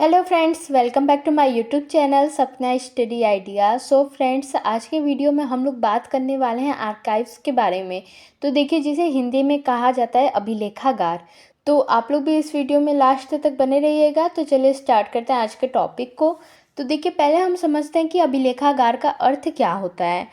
Hello friends, welcome back to my YouTube channel Sapna study idea. So friends, आज के video में हम लोग बात करने वाले हैं आर्काइव्स के बारे में। तो देखिए, जिसे हिंदी में कहा जाता है अभिलेखागार। तो आप लोग भी इस वीडियो में लास्ट तक बने रहिएगा। तो चलिए स्टार्ट करते हैं आज के टॉपिक को। तो देखिए, पहले हम समझते हैं कि अभिलेखागार का अर्थ क्या होता है।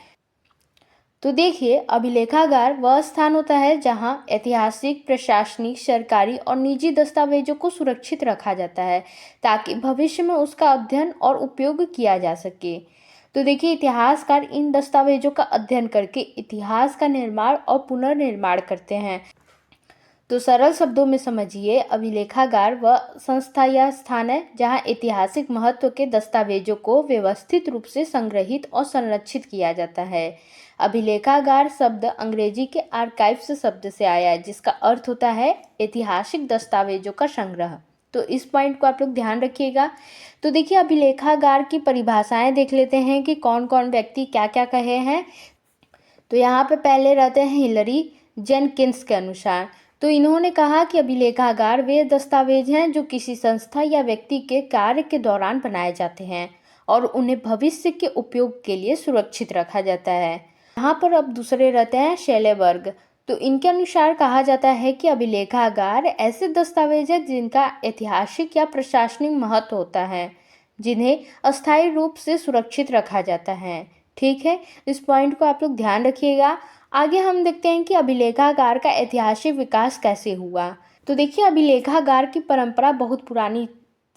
तो देखिए, अभिलेखागार वह स्थान होता है जहां ऐतिहासिक, प्रशासनिक, सरकारी और निजी दस्तावेजों को सुरक्षित रखा जाता है ताकि भविष्य में उसका अध्ययन और उपयोग किया जा सके। तो देखिए, इतिहासकार इन दस्तावेजों का अध्ययन करके इतिहास का निर्माण और पुनर्निर्माण करते हैं। तो सरल शब्दों में समझिए, अभिलेखागार वह संस्था या स्थान है जहां ऐतिहासिक महत्व के दस्तावेजों को व्यवस्थित रूप से संग्रहित और संरक्षित किया जाता है। अभिलेखागार शब्द अंग्रेजी के आर्काइव्स शब्द से आया है, जिसका अर्थ होता है ऐतिहासिक दस्तावेजों का संग्रह। तो इस पॉइंट को आप लोग ध्यान रखिएगा। तो देखिए, अभिलेखागार की परिभाषाएं देख लेते हैं कि कौन कौन व्यक्ति क्या क्या कहे हैं। तो यहाँ पे पहले रहते हैं हिलरी जेनकिंस के अनुसार। तो इन्होंने कहा कि अभिलेखागार वे दस्तावेज हैं जो किसी संस्था या व्यक्ति के कार्य के दौरान बनाए जाते हैं और उन्हें भविष्य के उपयोग के लिए सुरक्षित रखा जाता है। यहाँ पर अब दूसरे रहते हैं शेलेबर्ग। तो इनके अनुसार कहा जाता है कि अभिलेखागार ऐसे दस्तावेज हैं जिनका ऐतिहासिक या प्रशासनिक महत्व होता है, जिन्हें अस्थायी रूप से सुरक्षित रखा जाता है। ठीक है, इस पॉइंट को आप लोग ध्यान रखिएगा। आगे हम देखते हैं कि अभिलेखागार का ऐतिहासिक विकास कैसे हुआ। तो देखिए, अभिलेखागार की परंपरा बहुत पुरानी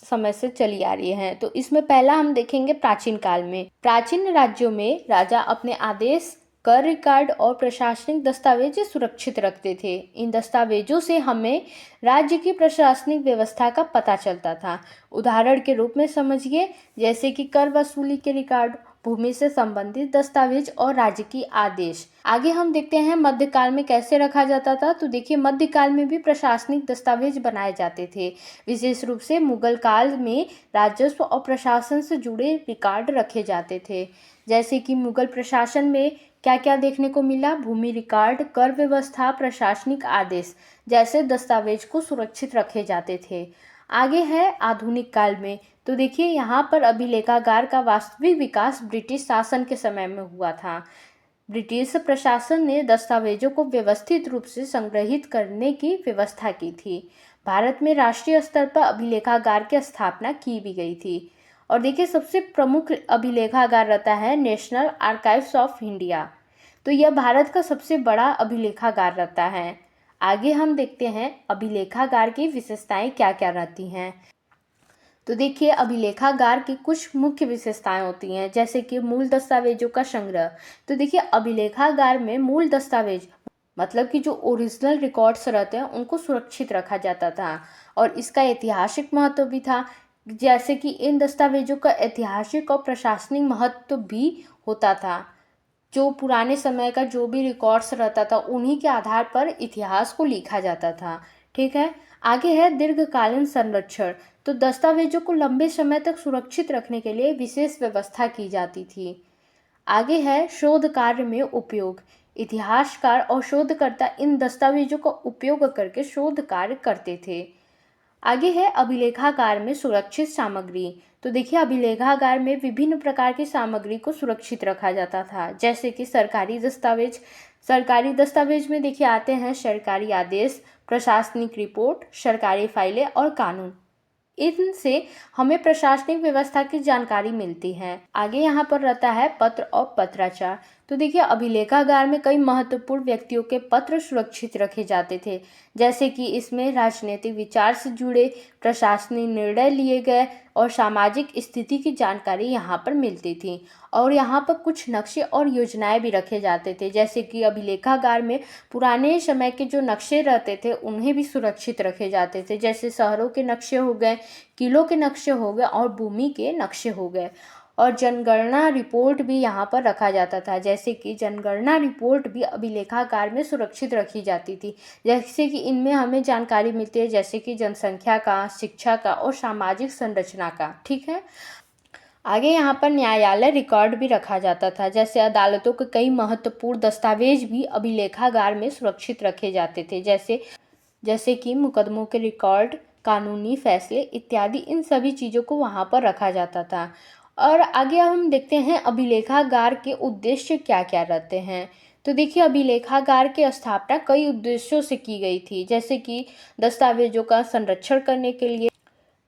समय से चली आ रही है। तो इसमें पहला हम देखेंगे प्राचीन काल में। प्राचीन राज्यों में राजा अपने आदेश, कर रिकॉर्ड और प्रशासनिक दस्तावेज सुरक्षित रखते थे। इन दस्तावेजों से हमें राज्य की प्रशासनिक व्यवस्था का पता चलता था। उदाहरण के रूप में समझिए, जैसे कि कर वसूली के रिकॉर्ड, भूमि से संबंधित दस्तावेज और राज्य की आदेश। आगे हम देखते हैं मध्यकाल में कैसे रखा जाता था। तो देखिए, मध्यकाल में भी प्रशासनिक दस्तावेज बनाए जाते थे। विशेष रूप से मुगल काल में राजस्व और प्रशासन से जुड़े रिकॉर्ड रखे जाते थे। जैसे कि मुगल प्रशासन में क्या क्या देखने को मिला, भूमि रिकॉर्ड, कर व्यवस्था, प्रशासनिक आदेश जैसे दस्तावेज को सुरक्षित रखे जाते थे। आगे है आधुनिक काल में। तो देखिए, यहाँ पर अभिलेखागार का वास्तविक विकास ब्रिटिश शासन के समय में हुआ था। ब्रिटिश प्रशासन ने दस्तावेजों को व्यवस्थित रूप से संग्रहित करने की व्यवस्था की थी। भारत में राष्ट्रीय स्तर पर अभिलेखागार की स्थापना की भी गई थी। और देखिए, सबसे प्रमुख अभिलेखागार रहता है नेशनल आर्काइव्स ऑफ इंडिया। तो यह भारत का सबसे बड़ा अभिलेखागार रहता है। आगे हम देखते हैं अभिलेखागार की विशेषताएं क्या क्या रहती हैं। तो देखिए, अभिलेखागार की कुछ मुख्य विशेषताएं होती हैं, जैसे कि मूल दस्तावेजों का संग्रह। तो देखिए, अभिलेखागार में मूल दस्तावेज मतलब कि जो ओरिजिनल रिकॉर्ड्स रहते हैं उनको सुरक्षित रखा जाता था और इसका ऐतिहासिक महत्व भी था। जैसे कि इन दस्तावेजों का ऐतिहासिक और प्रशासनिक महत्व भी होता था। जो पुराने समय का जो भी रिकॉर्ड्स रहता था उन्हीं के आधार पर इतिहास को लिखा जाता था। ठीक है, आगे है दीर्घकालीन संरक्षण। तो दस्तावेजों को लंबे समय तक सुरक्षित रखने के लिए विशेष व्यवस्था की जाती थी। आगे है शोध कार्य में उपयोग। इतिहासकार और शोधकर्ता इन दस्तावेजों का उपयोग करके शोध कार्य करते थे। आगे है अभिलेखागार में सुरक्षित सामग्री। तो देखिए, अभिलेखागार में विभिन्न प्रकार की सामग्री को सुरक्षित रखा जाता था, जैसे कि सरकारी दस्तावेज। सरकारी दस्तावेज में देखिए आते हैं सरकारी आदेश, प्रशासनिक रिपोर्ट, सरकारी फाइलें और कानून। इनसे हमें प्रशासनिक व्यवस्था की जानकारी मिलती है। आगे यहाँ पर रहता है पत्र और पत्राचार। तो देखिए, अभिलेखागार में कई महत्वपूर्ण व्यक्तियों के पत्र सुरक्षित रखे जाते थे, जैसे कि इसमें राजनीतिक विचार से जुड़े, प्रशासनिक निर्णय लिए गए और सामाजिक स्थिति की जानकारी यहाँ पर मिलती थी। और यहाँ पर कुछ नक्शे और योजनाएं भी रखे जाते थे, जैसे कि अभिलेखागार में पुराने समय के जो नक्शे रहते थे उन्हें भी सुरक्षित रखे जाते थे, जैसे शहरों के नक्शे हो गए, किलों के नक्शे हो गए और भूमि के नक्शे हो गए। और जनगणना रिपोर्ट भी यहाँ पर रखा जाता था, जैसे कि जनगणना रिपोर्ट भी अभिलेखागार में सुरक्षित रखी जाती थी। जैसे कि इनमें हमें जानकारी मिलती है, जैसे कि जनसंख्या का, शिक्षा का और सामाजिक संरचना का। ठीक है, आगे यहाँ पर न्यायालय रिकॉर्ड भी रखा जाता था, जैसे अदालतों के कई महत्वपूर्ण दस्तावेज भी अभिलेखागार में सुरक्षित रखे जाते थे, जैसे कि मुकदमों के रिकॉर्ड, कानूनी फैसले इत्यादि, इन सभी चीज़ों को वहाँ पर रखा जाता था। और आगे हम देखते हैं अभिलेखागार के उद्देश्य क्या क्या रहते हैं। तो देखिए, अभिलेखागार की स्थापना कई उद्देश्यों से की गई थी, जैसे कि दस्तावेजों का संरक्षण करने के लिए,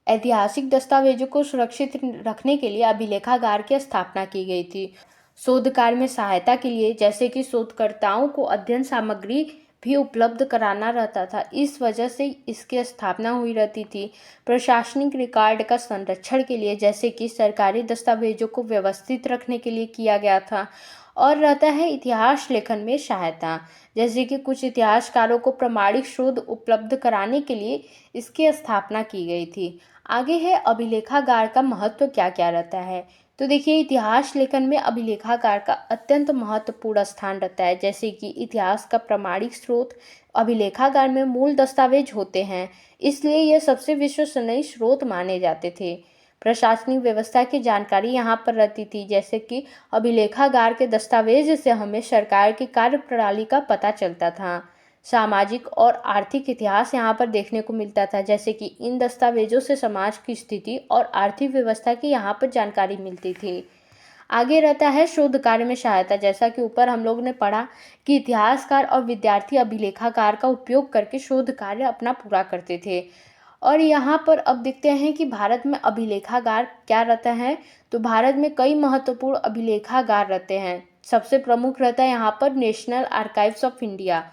ऐतिहासिक दस्तावेजों को सुरक्षित रखने के लिए अभिलेखागार की स्थापना की गई थी, शोध कार्य में सहायता के लिए, जैसे कि शोधकर्ताओं को अध्ययन सामग्री भी उपलब्ध कराना रहता था, इस वजह से इसकी स्थापना हुई रहती थी, प्रशासनिक रिकॉर्ड का संरक्षण के लिए, जैसे कि सरकारी दस्तावेजों को व्यवस्थित रखने के लिए किया गया था, और रहता है इतिहास लेखन में सहायता, जैसे कि कुछ इतिहासकारों को प्रामाणिक शोध उपलब्ध कराने के लिए इसकी स्थापना की गई थी। आगे है अभिलेखागार का महत्व क्या क्या रहता है। तो देखिए, इतिहास लेखन में अभिलेखागार का अत्यंत महत्वपूर्ण स्थान रहता है, जैसे कि इतिहास का प्रामाणिक स्रोत अभिलेखागार में मूल दस्तावेज होते हैं, इसलिए यह सबसे विश्वसनीय स्रोत माने जाते थे। प्रशासनिक व्यवस्था की जानकारी यहाँ पर रहती थी, जैसे कि अभिलेखागार के दस्तावेज से हमें सरकार की कार्यप्रणाली का पता चलता था। सामाजिक और आर्थिक इतिहास यहाँ पर देखने को मिलता था, जैसे कि इन दस्तावेजों से समाज की स्थिति और आर्थिक व्यवस्था की यहाँ पर जानकारी मिलती थी। आगे रहता है शोध कार्य में सहायता, जैसा कि ऊपर हम लोग ने पढ़ा कि इतिहासकार और विद्यार्थी अभिलेखागार का उपयोग करके शोध कार्य अपना पूरा करते थे। और यहाँ पर अब देखते हैं कि भारत में अभिलेखागार क्या रहता है। तो भारत में कई महत्वपूर्ण अभिलेखागार रहते हैं। सबसे प्रमुख रहता है यहाँ पर नेशनल आर्काइव्स ऑफ इंडिया।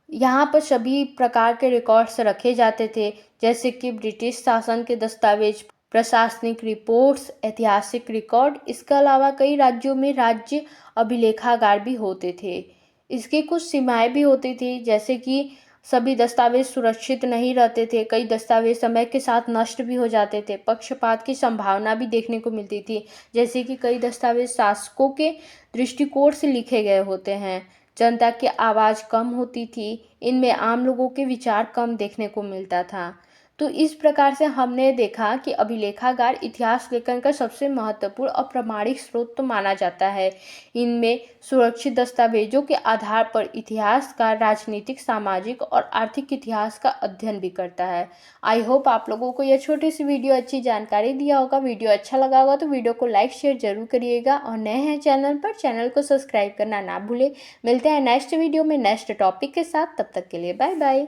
यहाँ पर सभी प्रकार के रिकॉर्ड्स रखे जाते थे, जैसे कि ब्रिटिश शासन के दस्तावेज, प्रशासनिक रिपोर्ट्स, ऐतिहासिक रिकॉर्ड। इसके अलावा कई राज्यों में राज्य अभिलेखागार भी होते थे। इसकी कुछ सीमाएं भी होती थी, जैसे कि सभी दस्तावेज सुरक्षित नहीं रहते थे, कई दस्तावेज समय के साथ नष्ट भी हो जाते थे, पक्षपात की संभावना भी देखने को मिलती थी, जैसे कि कई दस्तावेज शासकों के दृष्टिकोण से लिखे गए होते हैं। जनता की आवाज़ कम होती थी, इनमें आम लोगों के विचार कम देखने को मिलता था। तो इस प्रकार से हमने देखा कि अभिलेखागार इतिहास लेखन का सबसे महत्वपूर्ण और प्रामाणिक स्रोत तो माना जाता है। इनमें सुरक्षित दस्तावेजों के आधार पर इतिहासकार राजनीतिक, सामाजिक और आर्थिक इतिहास का अध्ययन भी करता है। आई होप आप लोगों को यह छोटी सी वीडियो अच्छी जानकारी दिया होगा। वीडियो अच्छा लगा होगा तो वीडियो को लाइक शेयर जरूर करिएगा, और नए हैं चैनल पर, चैनल को सब्सक्राइब करना ना भूलें। मिलते हैं नेक्स्ट वीडियो में नेक्स्ट टॉपिक के साथ, तब तक के लिए बाय बाय।